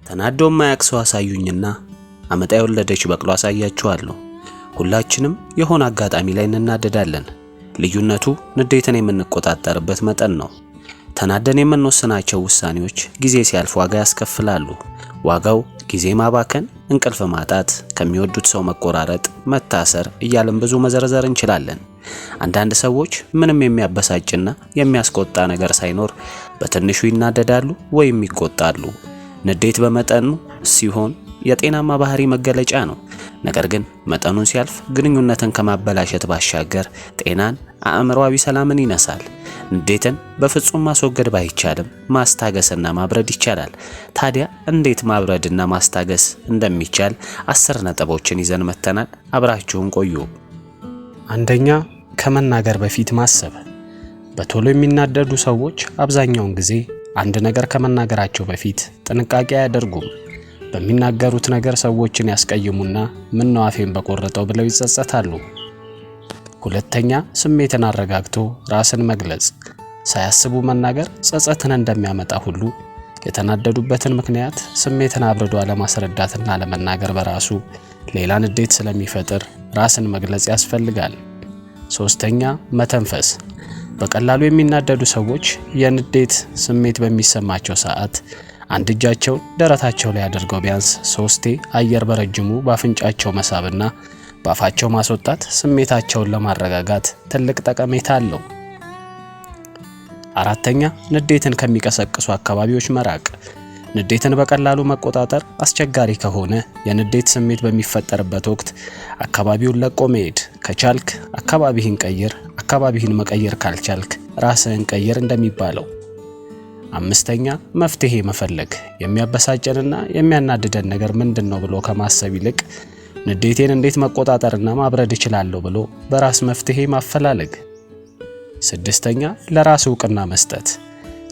ተናዶ ማያቅ ሰው አሳዩኝና አመጣ የወለደች በቅሎ አሳያችኋለሁ። ሁላችንም የሆነ አጋጣሚ ላይ እንናደዳለን። ልዩነቱ ንዴትን የምንቆጣጠርበት መጠን ነው። ተናደን የምንወስናቸው ውሳኔዎች ጊዜ ሲያልፍ ዋጋ ያስከፍላሉ። ዋጋው ጊዜ ማባከን፣ እንቅልፍ ማጣት፣ ከሚወዱት ሰው መቆራረጥ፣ መታሰር እያልን ብዙ መዘርዘር እንችላለን። አንዳንድ ሰዎች ምንም የሚያበሳጭና የሚያስቆጣ ነገር ሳይኖር በትንሹ ይናደዳሉ ወይም ይቆጣሉ። ንዴት በመጠኑ ሲሆን የጤናማ ባህሪ መገለጫ ነው። ነገር ግን መጠኑን ሲያልፍ ግንኙነትን ከማበላሸት ባሻገር ጤናን፣ አእምሮአዊ ሰላምን ይነሳል። ንዴትን በፍጹም ማስወገድ ባይቻልም ማስታገስና ማብረድ ይቻላል። ታዲያ እንዴት ማብረድና ማስታገስ እንደሚቻል 10 ነጥቦችን ይዘን መተናል። አብራችሁን ቆዩ። አንደኛ፣ ከመናገር በፊት ማሰብ። በቶሎ የሚናደዱ ሰዎች አብዛኛውን ጊዜ አንድ ነገር ከመናገራቸው በፊት ጥንቃቄ አያደርጉም። በሚናገሩት ነገር ሰዎችን ያስቀይሙና ምነው አፌን በቆረጠው ብለው ይጸጸታሉ። ሁለተኛ፣ ስሜትን አረጋግቶ ራስን መግለጽ። ሳያስቡ መናገር ጸጸትን እንደሚያመጣ ሁሉ የተናደዱበትን ምክንያት ስሜትን አብርዶ አለማስረዳትና አለመናገር በራሱ ሌላ ንዴት ስለሚፈጥር ራስን መግለጽ ያስፈልጋል። ሶስተኛ፣ መተንፈስ። በቀላሉ የሚናደዱ ሰዎች የንዴት ስሜት በሚሰማቸው ሰዓት አንድ እጃቸውን ደረታቸው ላይ አድርገው ቢያንስ 3 አየር በረጅሙ በአፍንጫቸው መሳብና በአፋቸው ማስወጣት ስሜታቸውን ለማረጋጋት ትልቅ ጠቀሜታ አለው። አራተኛ፣ ንዴትን ከሚቀሰቅሱ አካባቢዎች መራቅ። ንዴትን በቀላሉ መቆጣጠር አስቸጋሪ ከሆነ የንዴት ስሜት በሚፈጠርበት ወቅት አካባቢውን ለቆ መሄድ። ከቻልክ አካባቢህን ቀይር፣ አካባቢህን መቀየር ካልቻልክ ራስህን ቀይር እንደሚባለው። አምስተኛ፣ መፍትሄ መፈለግ። የሚያበሳጨንና የሚያናድደን ነገር ምንድነው ብሎ ከማሰብ ይልቅ ንዴቴን እንዴት መቆጣጠርና ማብረድ እችላለሁ ብሎ በራስ መፍትሄ ማፈላለግ። ስድስተኛ፣ ለራስ ዕውቅና መስጠት።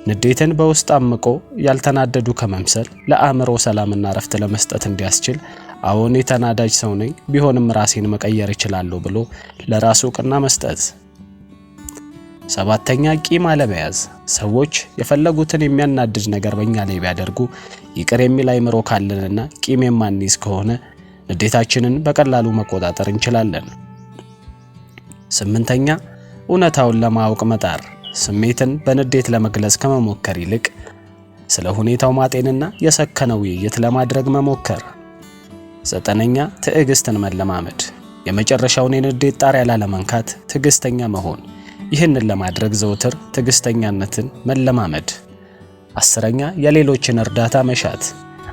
ንዴትን በውስጥ አምቆ ያልተናደዱ ከመምሰል ለአእምሮ ሰላምና ረፍት ለመስጠት እንዲያስችል አዎን ተናዳጅ ሰው ነኝ፣ ቢሆንም ራሴን መቀየር እችላለሁ ብሎ ለራስ ዕውቅና መስጠት። ሰባተኛ፣ ቂም አለመያዝ። ሰዎች የፈለጉትን የሚያናድድ ነገር በእኛ ላይ ቢያደርጉ ይቅር የሚል አእምሮ ካለንና ቂም የማንይዝ ከሆነ ንዴታችንን በቀላሉ መቆጣጠር እንችላለን። ስምንተኛ፣ እውነታውን ለማወቅ መጣር። ስሜትን በንዴት ለመግለጽ ከመሞከር ይልቅ ስለ ሁኔታው ማጤንና የሰከነ ውይይት ለማድረግ መሞከር። ዘጠነኛ፣ ትዕግስትን መለማመድ። የመጨረሻውን የንዴት ጣሪያ ላለመንካት ትዕግስተኛ መሆን። ይህንን ለማድረግ ዘውትር ትዕግስተኛነትን መለማመድ። አስረኛ፣ የሌሎችን እርዳታ መሻት።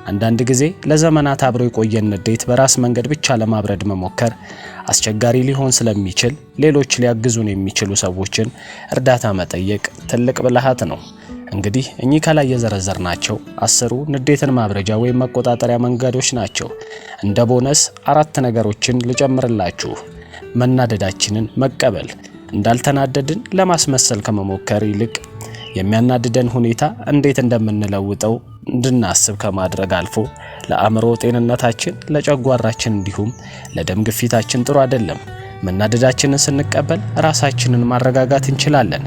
አንዳንድ ጊዜ ለዘመናት አብሮ የቆየን ንዴት በራስ መንገድ ብቻ ለማብረድ መሞከር አስቸጋሪ ሊሆን ስለሚችል ሌሎች ሊያግዙን የሚችሉ ሰዎችን እርዳታ መጠየቅ ትልቅ ብልሃት ነው። እንግዲህ እኚህ ከላይ የዘረዘርናቸው 10ሩ ንዴትን ማብረጃ ወይም መቆጣጠሪያ መንገዶች ናቸው። እንደ ቦነስ 4 ነገሮችን ልጨምርላችሁ። መናደዳችንን መቀበል። እንዳልተናደድን ለማስመሰል ከመሞከር ይልቅ የሚያናድደን ሁኔታ እንዴት እንደምንለውጠው እንድናስብ ከማድረግ አልፎ ለአእምሮ ጤንነታችን፣ ለጨጓራችን እንዲሁም ለደም ግፊታችን ጥሩ አይደለም። መናደዳችንን ስንቀበል ራሳችንን ማረጋጋት እንችላለን።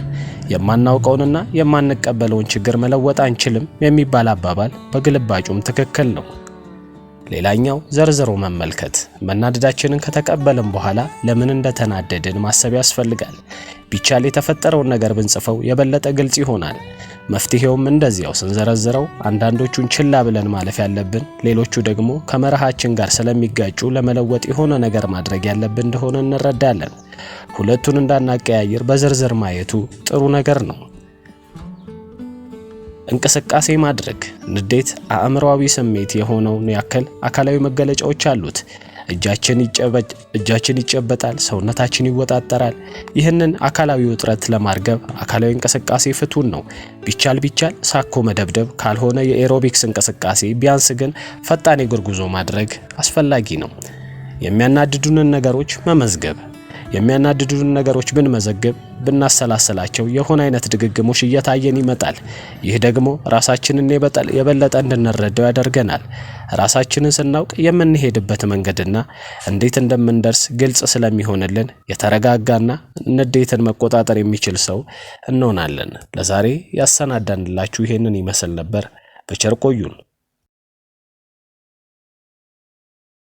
የማናውቀውንና የማንቀበለውን ችግር መለወጥ አንችልም የሚባል አባባል በግልባጩም ትክክል ነው። ሌላኛው ዘርዝሮ መመልከት። መናደዳችንን ከተቀበልን በኋላ ለምን እንደተናደድን ማሰብ ያስፈልጋል። ቢቻል የተፈጠረውን ነገር ብንጽፈው የበለጠ ግልጽ ይሆናል። መፍትሄውም እንደዚያው ስንዘረዝረው አንዳንዶቹን ችላ ብለን ማለፍ ያለብን፣ ሌሎቹ ደግሞ ከመርሃችን ጋር ስለሚጋጩ ለመለወጥ የሆነ ነገር ማድረግ ያለብን እንደሆነ እንረዳለን። ሁለቱን እንዳናቀያይር በዝርዝር ማየቱ ጥሩ ነገር ነው። እንቅስቃሴ ማድረግ። ንዴት አእምሮአዊ ስሜት የሆነውን ያክል አካላዊ መገለጫዎች አሉት። እጃችን ይጨበጣል፣ ሰውነታችን ይወጣጠራል። ይህንን አካላዊ ውጥረት ለማርገብ አካላዊ እንቅስቃሴ ፍቱን ነው። ቢቻል ሳኮ መደብደብ፣ ካልሆነ የኤሮቢክስ እንቅስቃሴ፣ ቢያንስ ግን ፈጣን የእግር ጉዞ ማድረግ አስፈላጊ ነው። የሚያናድዱንን ነገሮች መመዝገብ። የሚያናድዱንን ነገሮች ብንመዘግብ፣ ብናሰላስላቸው የሆነ አይነት ድግግሞሽ እየታየን ይመጣል። ይህ ደግሞ ራሳችንን የበለጠ እንድንረዳው ያደርገናል። ራሳችንን ስናውቅ የምንሄድበት መንገድና እንዴት እንደምንደርስ ግልጽ ስለሚሆንልን የተረጋጋና ንዴትን መቆጣጠር የሚችል ሰው እንሆናለን። ለዛሬ ያሰናዳንላችሁ ይሄንን ይመስል ነበር። በቸር ቆዩን።